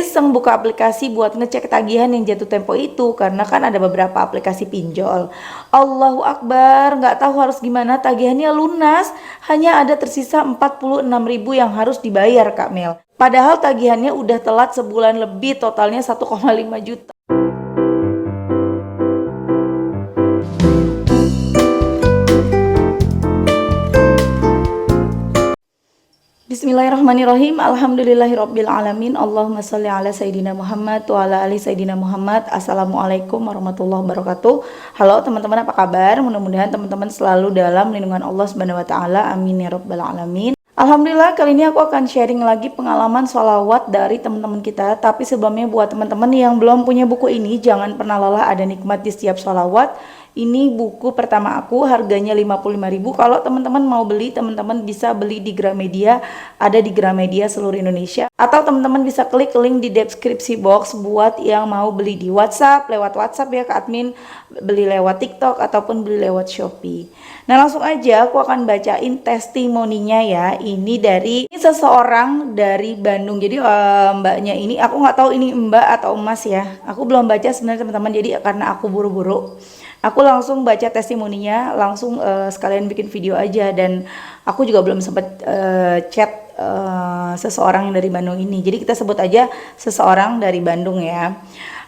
iseng buka aplikasi buat ngecek tagihan yang jatuh tempo itu karena kan ada beberapa aplikasi pinjol. Allahu Akbar, nggak tahu harus gimana tagihannya lunas, hanya ada tersisa 46.000 yang harus dibayar Kak Mel. Padahal tagihannya udah telat sebulan lebih, totalnya 1,5 juta. Bismillahirrahmanirrahim. Alhamdulillahirabbil alamin. Allahumma shalli ala sayidina Muhammad wa ala ali sayidina Muhammad. Assalamualaikum warahmatullahi wabarakatuh. Halo teman-teman, apa kabar? Mudah-mudahan teman-teman selalu dalam lindungan Allah Subhanahu wa taala. Amin ya rabbal alamin. Alhamdulillah, kali ini aku akan sharing lagi pengalaman sholawat dari teman-teman kita. Tapi sebelumnya buat teman-teman yang belum punya buku ini, jangan pernah lelah ada nikmat di setiap sholawat. Ini buku pertama aku, harganya 55.000. Kalau teman-teman mau beli, teman-teman bisa beli di Gramedia, ada di Gramedia seluruh Indonesia. Atau teman-teman bisa klik link di deskripsi box buat yang mau beli di WhatsApp, lewat WhatsApp ya ke admin, beli lewat TikTok ataupun beli lewat Shopee. Nah, langsung aja aku akan bacain testimoninya ya. Ini dari seseorang dari Bandung. Jadi mbaknya ini, aku nggak tahu ini mbak atau emas ya. Aku belum baca sebenarnya teman-teman, jadi karena aku buru-buru, aku langsung baca testimoninya, langsung sekalian bikin video aja. Dan aku juga belum sempat chat seseorang yang dari Bandung ini. Jadi kita sebut aja seseorang dari Bandung ya.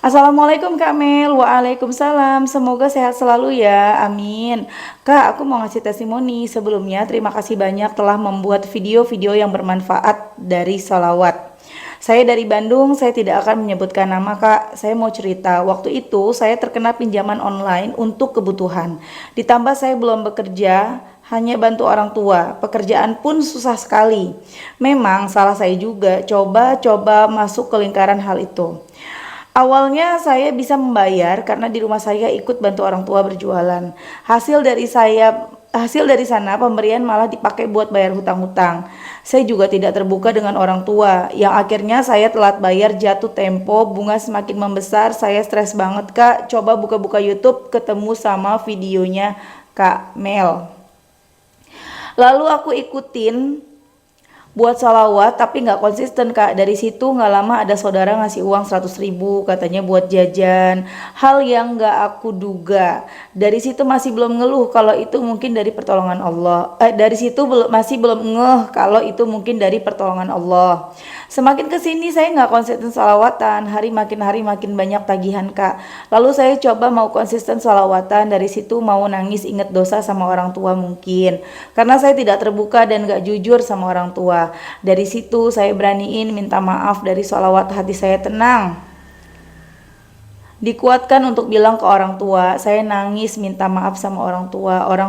Assalamualaikum Kak Mel. Waalaikumsalam. Semoga sehat selalu ya. Amin. Kak, aku mau ngasih testimoni. Sebelumnya terima kasih banyak telah membuat video-video yang bermanfaat dari sholawat. Saya dari Bandung, saya tidak akan menyebutkan nama Kak. Saya mau cerita, waktu itu saya terkena pinjaman online untuk kebutuhan. Ditambah saya belum bekerja, hanya bantu orang tua. Pekerjaan pun susah sekali. Memang salah saya juga, coba masuk ke lingkaran hal itu. Awalnya saya bisa membayar karena di rumah saya ikut bantu orang tua berjualan. Hasil dari sana pemberian malah dipakai buat bayar hutang-hutang. Saya juga tidak terbuka dengan orang tua, yang akhirnya saya telat bayar, jatuh tempo, bunga semakin membesar. Saya stres banget Kak. Coba buka-buka YouTube, ketemu sama videonya Kak Mel. Lalu aku ikutin buat sholawat tapi nggak konsisten Kak. Dari situ nggak lama ada saudara ngasih uang 100.000 katanya buat jajan, hal yang nggak aku duga. Dari situ masih belum ngeluh kalau itu mungkin dari pertolongan Allah. Masih belum ngeh kalau itu mungkin dari pertolongan Allah. Semakin kesini saya nggak konsisten sholawatan, hari makin banyak tagihan Kak. Lalu saya coba mau konsisten sholawatan, dari situ mau nangis inget dosa sama orang tua mungkin. Karena saya tidak terbuka dan nggak jujur sama orang tua. Dari situ saya beraniin minta maaf, dari sholawat hati saya tenang. Dikuatkan untuk bilang ke orang tua. Saya nangis minta maaf sama orang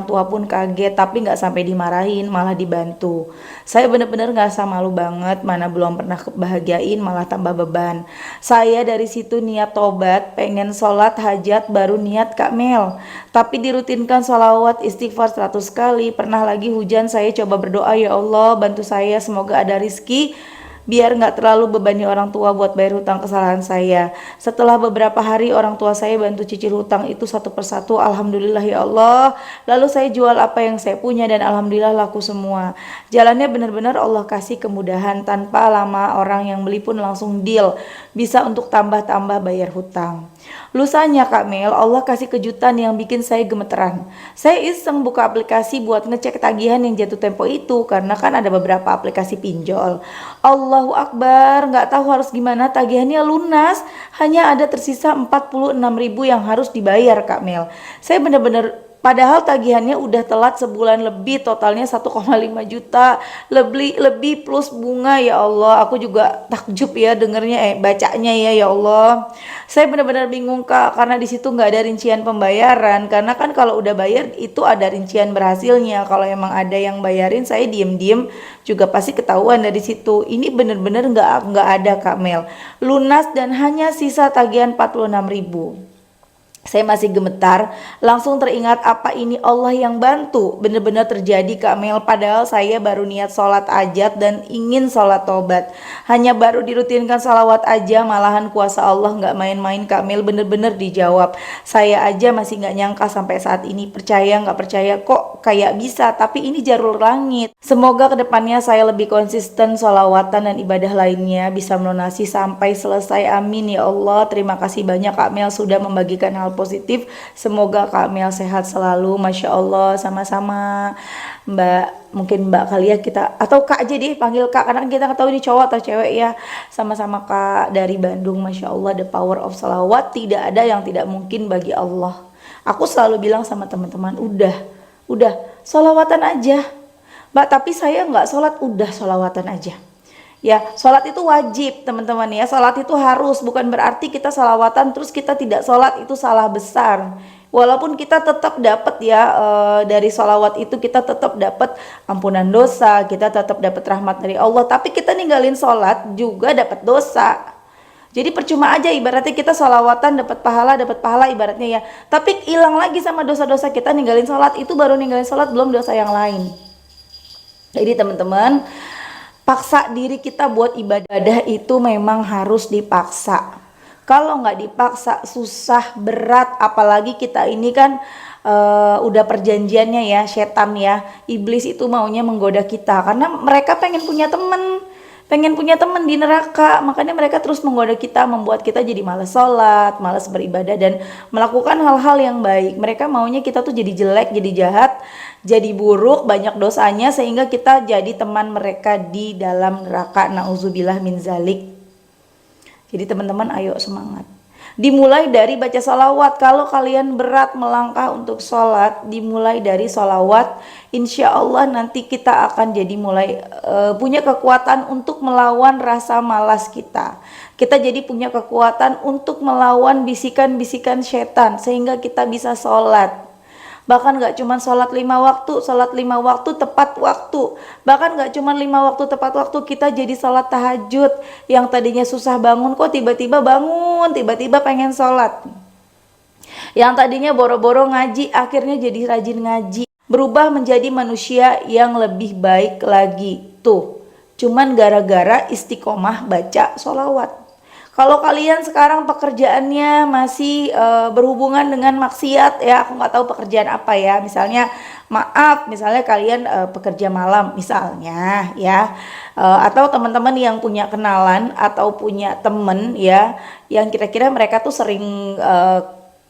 tua pun kaget tapi nggak sampai dimarahin, malah dibantu. Saya bener-bener ngerasa malu banget, mana belum pernah kebahagiain malah tambah beban. Saya dari situ niat tobat, pengen sholat hajat baru niat Kak Mel, tapi dirutinkan sholawat istighfar 100 kali. Pernah lagi hujan, saya coba berdoa, ya Allah bantu saya, semoga ada rizki biar nggak terlalu bebani orang tua buat bayar hutang kesalahan saya. Setelah beberapa hari orang tua saya bantu cicil hutang itu satu persatu. Alhamdulillah ya Allah. Lalu saya jual apa yang saya punya dan alhamdulillah laku semua. Jalannya benar-benar Allah kasih kemudahan, tanpa lama orang yang beli pun langsung deal, bisa untuk tambah-tambah bayar hutang. Lusanya Kak Mel, Allah kasih kejutan yang bikin saya gemeteran. Saya iseng buka aplikasi buat ngecek tagihan yang jatuh tempo itu karena kan ada beberapa aplikasi pinjol. Allahu Akbar, nggak tahu harus gimana tagihannya lunas, hanya ada tersisa 46.000 yang harus dibayar Kak Mel. Saya bener-bener, padahal tagihannya udah telat sebulan lebih, totalnya 1,5 juta lebih plus bunga. Ya Allah, aku juga takjub ya dengernya, bacanya ya Allah. Saya benar-benar bingung Kak, karena di situ nggak ada rincian pembayaran. Karena kan kalau udah bayar itu ada rincian berhasilnya. Kalau emang ada yang bayarin, saya diem-diem juga pasti ketahuan dari situ. Ini bener-bener nggak ada Kak Mel, lunas dan hanya sisa tagihan 46.000. Saya masih gemetar, langsung teringat apa ini Allah yang bantu. Benar-benar terjadi Kak Mel, padahal saya baru niat sholat ajat dan ingin sholat tobat. Hanya baru dirutinkan salawat aja, malahan kuasa Allah nggak main-main Kak Mel, bener-bener dijawab. Saya aja masih nggak nyangka sampai saat ini, percaya nggak percaya kok kayak bisa, tapi ini jalur langit. Semoga kedepannya saya lebih konsisten sholawatan dan ibadah lainnya, bisa melunasi sampai selesai, amin ya Allah. Terima kasih banyak Kak Mel sudah membagikan hal positif. Semoga Kak Mel sehat selalu. Masya Allah. Sama-sama Mbak, mungkin Mbak kali ya kita, atau Kak aja deh, panggil Kak karena kita nggak tahu ini cowok atau cewek ya. Sama-sama Kak dari Bandung. Masya Allah, the power of salawat, tidak ada yang tidak mungkin bagi Allah. Aku selalu bilang sama teman-teman, udah sholawatan aja Mbak, tapi saya nggak sholat, udah sholawatan aja. Ya, sholat itu wajib teman-teman ya, sholat itu harus, bukan berarti kita sholawatan terus kita tidak sholat, itu salah besar. Walaupun kita tetap dapat ya, dari sholawat itu kita tetap dapat ampunan dosa, kita tetap dapat rahmat dari Allah, tapi kita ninggalin sholat juga dapat dosa. Jadi percuma aja ibaratnya kita sholawatan dapat pahala ibaratnya ya, tapi hilang lagi sama dosa-dosa kita ninggalin sholat, itu baru ninggalin sholat belum dosa yang lain. Jadi teman-teman, paksa diri kita buat ibadah itu memang harus dipaksa. Kalau nggak dipaksa susah, berat, apalagi kita ini kan udah perjanjiannya ya, setan ya, iblis itu maunya menggoda kita karena mereka pengen punya teman di neraka, makanya mereka terus menggoda kita, membuat kita jadi malas sholat, malas beribadah dan melakukan hal-hal yang baik. Mereka maunya kita tuh jadi jelek, jadi jahat, jadi buruk, banyak dosanya, sehingga kita jadi teman mereka di dalam neraka. Nauzubillah min zalik. Jadi teman-teman ayo semangat. Dimulai dari baca salawat. Kalau kalian berat melangkah untuk sholat, dimulai dari salawat. Insya Allah nanti kita akan jadi mulai punya kekuatan untuk melawan rasa malas kita. Kita jadi punya kekuatan untuk melawan bisikan-bisikan setan sehingga kita bisa sholat. Bahkan gak cuma sholat 5 waktu tepat waktu. Bahkan gak cuma 5 waktu tepat waktu, kita jadi sholat tahajud. Yang tadinya susah bangun kok tiba-tiba bangun, tiba-tiba pengen sholat. Yang tadinya boro-boro ngaji, akhirnya jadi rajin ngaji. Berubah menjadi manusia yang lebih baik lagi. Tuh, cuman gara-gara istiqomah baca sholawat. Kalau kalian sekarang pekerjaannya masih berhubungan dengan maksiat ya, aku nggak tahu pekerjaan apa ya, misalnya misalnya kalian pekerja malam misalnya ya, atau teman-teman yang punya kenalan atau punya temen ya, yang kira-kira mereka tuh sering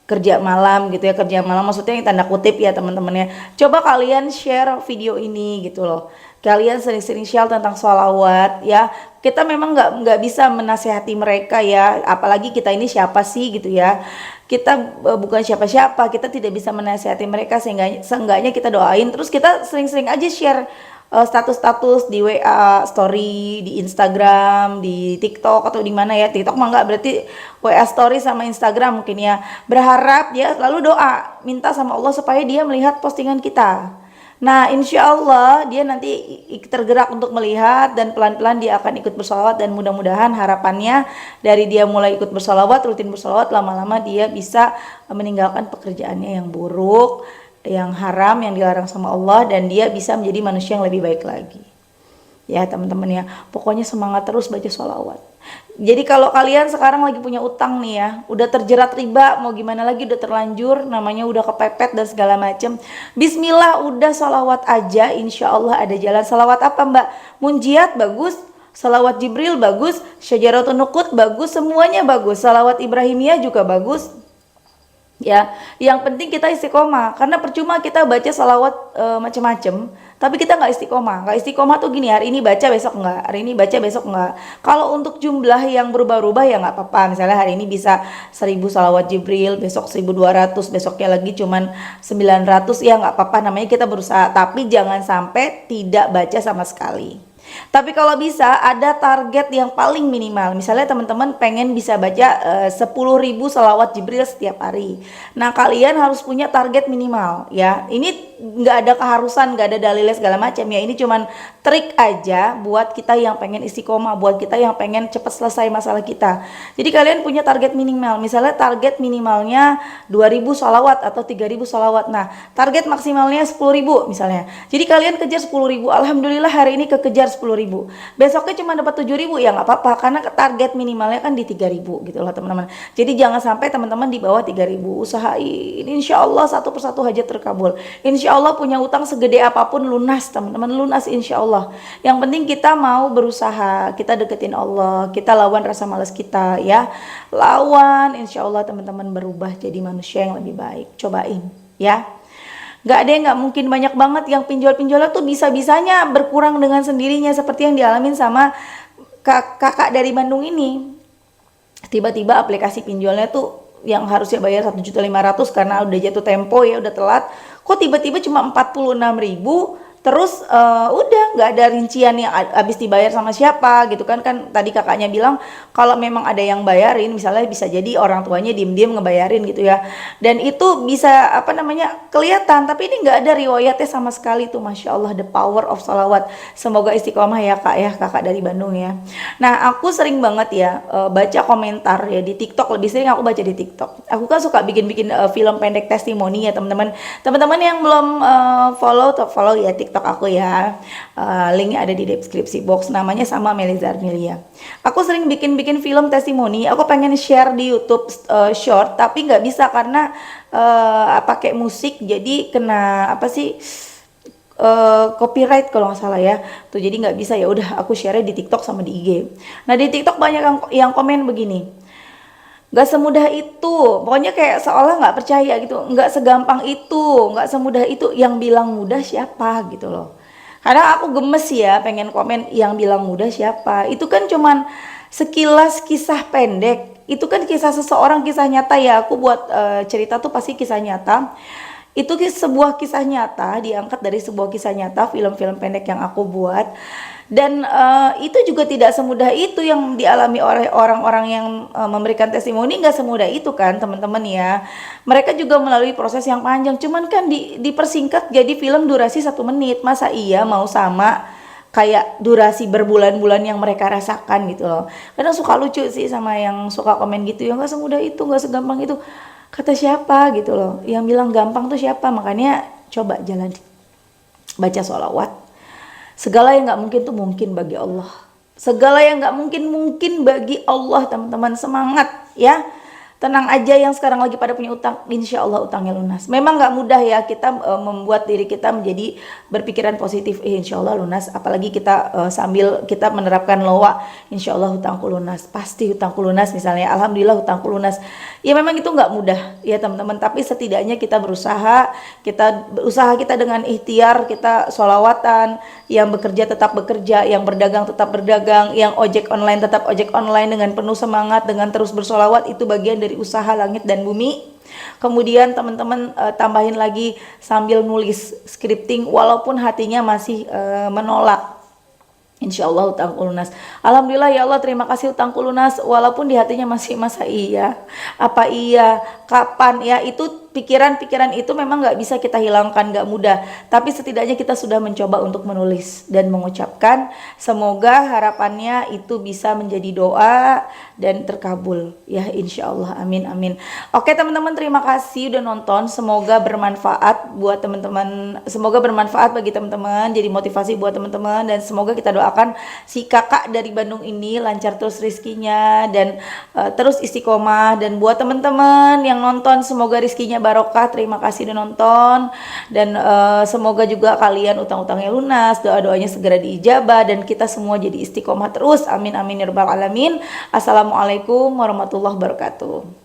kerja malam gitu ya, kerja malam maksudnya yang tanda kutip ya teman-temannya. Coba kalian share video ini gitu loh. Kalian sering-sering share tentang sholawat ya. Kita memang nggak bisa menasehati mereka ya, apalagi kita ini siapa sih gitu ya. Kita bukan siapa-siapa, kita tidak bisa menasehati mereka, seenggaknya kita doain. Terus kita sering-sering aja share status-status di WA, story, di Instagram, di TikTok atau di mana ya. TikTok mah nggak, berarti WA story sama Instagram mungkin ya. Berharap ya, lalu doa, minta sama Allah supaya dia melihat postingan kita. Nah insya Allah dia nanti tergerak untuk melihat dan pelan-pelan dia akan ikut bersolawat, dan mudah-mudahan harapannya dari dia mulai ikut bersolawat, rutin bersolawat, lama-lama dia bisa meninggalkan pekerjaannya yang buruk, yang haram, yang dilarang sama Allah, dan dia bisa menjadi manusia yang lebih baik lagi. Ya teman-teman ya, pokoknya semangat terus baca sholawat. Jadi kalau kalian sekarang lagi punya utang nih ya, udah terjerat riba, mau gimana lagi, udah terlanjur, namanya udah kepepet dan segala macem, bismillah udah sholawat aja, insya Allah ada jalan. Sholawat apa Mbak? Munjiat bagus, sholawat Jibril bagus, Syajaratun Nuqut bagus, semuanya bagus. Sholawat Ibrahimiyah juga bagus. Ya, yang penting kita istiqomah, karena percuma kita baca salawat macam-macam tapi kita nggak istiqomah tuh gini, hari ini baca besok nggak, hari ini baca besok nggak. Kalau untuk jumlah yang berubah-ubah ya nggak apa-apa, misalnya hari ini bisa 1000 salawat Jibril, besok 1200, besoknya lagi cuman 900, ya nggak apa-apa, namanya kita berusaha. Tapi jangan sampai tidak baca sama sekali. Tapi kalau bisa ada target yang paling minimal. Misalnya teman-teman pengen bisa baca 10.000 salawat Jibril setiap hari. Nah, kalian harus punya target minimal ya. Ini nggak ada keharusan, nggak ada dalilnya segala macam ya. Ini cuman trik aja buat kita yang pengen istiqomah, buat kita yang pengen cepat selesai masalah kita. Jadi kalian punya target minimal. Misalnya target minimalnya 2.000 salawat atau 3.000 salawat. Nah, target maksimalnya 10.000 misalnya. Jadi kalian kejar 10.000. Alhamdulillah hari ini kekejar 10.000. Besoknya cuma dapat 7.000 ya nggak apa-apa karena target minimalnya kan di 3.000 gitu loh teman-teman. Jadi jangan sampai teman-teman di bawah 3.000. Usahain insya Allah satu persatu hajat terkabul. Insya Allah punya utang segede apapun lunas teman-teman, lunas insya Allah. Yang penting kita mau berusaha, kita deketin Allah, kita lawan rasa malas kita ya. Lawan insya Allah teman-teman berubah jadi manusia yang lebih baik. Cobain ya. Gak ada yang gak mungkin, banyak banget yang pinjol-pinjolnya tuh bisa-bisanya berkurang dengan sendirinya seperti yang dialamin sama kakak dari Bandung ini. Tiba-tiba aplikasi pinjolnya tuh yang harusnya bayar 1.500.000 karena udah jatuh tempo ya, udah telat, kok tiba-tiba cuma 46.000. Terus udah nggak ada rincian yang habis dibayar sama siapa gitu kan. Kan tadi kakaknya bilang kalau memang ada yang bayarin, misalnya bisa jadi orang tuanya diem-diem ngebayarin gitu ya, dan itu bisa apa namanya kelihatan, tapi ini nggak ada riwayatnya sama sekali tuh. Masya Allah, the power of salawat. Semoga istiqomah ya kak ya, kakak dari Bandung ya. Nah aku sering banget ya baca komentar ya di TikTok, lebih sering aku baca di TikTok. Aku kan suka bikin-bikin film pendek testimoni ya teman-teman. Teman-teman yang belum follow ya TikTok aku ya, linknya ada di deskripsi box, namanya sama Melisa Armilia. Aku sering bikin film testimoni, aku pengen share di YouTube short tapi nggak bisa karena pakai musik jadi kena apa sih copyright kalau nggak salah ya tuh, jadi nggak bisa. Ya udah aku share di TikTok sama di IG. Nah di TikTok banyak yang komen begini, nggak semudah itu, pokoknya kayak seolah nggak percaya gitu, nggak segampang itu, nggak semudah itu. Yang bilang mudah siapa gitu loh. Karena aku gemes ya pengen komen, yang bilang mudah siapa, itu kan cuman sekilas kisah pendek, itu kan kisah seseorang, kisah nyata ya. Aku buat cerita tuh pasti kisah nyata. Itu sebuah kisah nyata, diangkat dari sebuah kisah nyata, film-film pendek yang aku buat. Dan itu juga tidak semudah itu yang dialami oleh orang-orang yang memberikan testimoni. Nggak semudah itu kan teman-teman ya. Mereka juga melalui proses yang panjang, cuman kan dipersingkat jadi film durasi 1 menit. Masa iya mau sama kayak durasi berbulan-bulan yang mereka rasakan gitu loh. Kadang suka lucu sih sama yang suka komen gitu, ya nggak semudah itu, nggak segampang itu. Kata siapa gitu loh, yang bilang gampang tuh siapa? Makanya coba jalan, baca sholawat. Segala yang nggak mungkin tuh mungkin bagi Allah. Segala yang nggak mungkin bagi Allah teman-teman. Semangat ya. Tenang aja yang sekarang lagi pada punya utang, insya Allah utangnya lunas. Memang nggak mudah ya kita membuat diri kita menjadi berpikiran positif, insya Allah lunas. Apalagi kita sambil kita menerapkan loa, insya Allah hutangku lunas, pasti hutangku lunas misalnya. Alhamdulillah hutangku lunas. Ya memang itu nggak mudah ya teman-teman, tapi setidaknya kita berusaha kita dengan ikhtiar, kita sholawatan, yang bekerja tetap bekerja, yang berdagang tetap berdagang, yang ojek online tetap ojek online dengan penuh semangat, dengan terus bersolawat. Itu bagian dari usaha langit dan bumi. Kemudian teman-teman tambahin lagi sambil nulis scripting walaupun hatinya masih menolak. Insya Allah hutangku lunas. Alhamdulillah ya Allah, terima kasih hutangku lunas. Walaupun di hatinya masih masa iya, apa iya, kapan ya, itu pikiran-pikiran itu memang nggak bisa kita hilangkan, nggak mudah. Tapi setidaknya kita sudah mencoba untuk menulis dan mengucapkan. Semoga harapannya itu bisa menjadi doa dan terkabul ya insya Allah, amin amin. Oke teman-teman, terima kasih udah nonton. Semoga bermanfaat buat teman-teman, semoga bermanfaat bagi teman-teman, jadi motivasi buat teman-teman, dan semoga kita doakan si kakak dari Bandung ini lancar terus rezekinya dan terus istiqomah. Dan buat teman-teman yang nonton, semoga rezekinya barokah. Terima kasih udah nonton, dan semoga juga kalian utang-utangnya lunas, doa-doanya segera diijabah, dan kita semua jadi istiqomah terus, amin amin ya rabbal alamin. Assalamualaikum warahmatullahi wabarakatuh.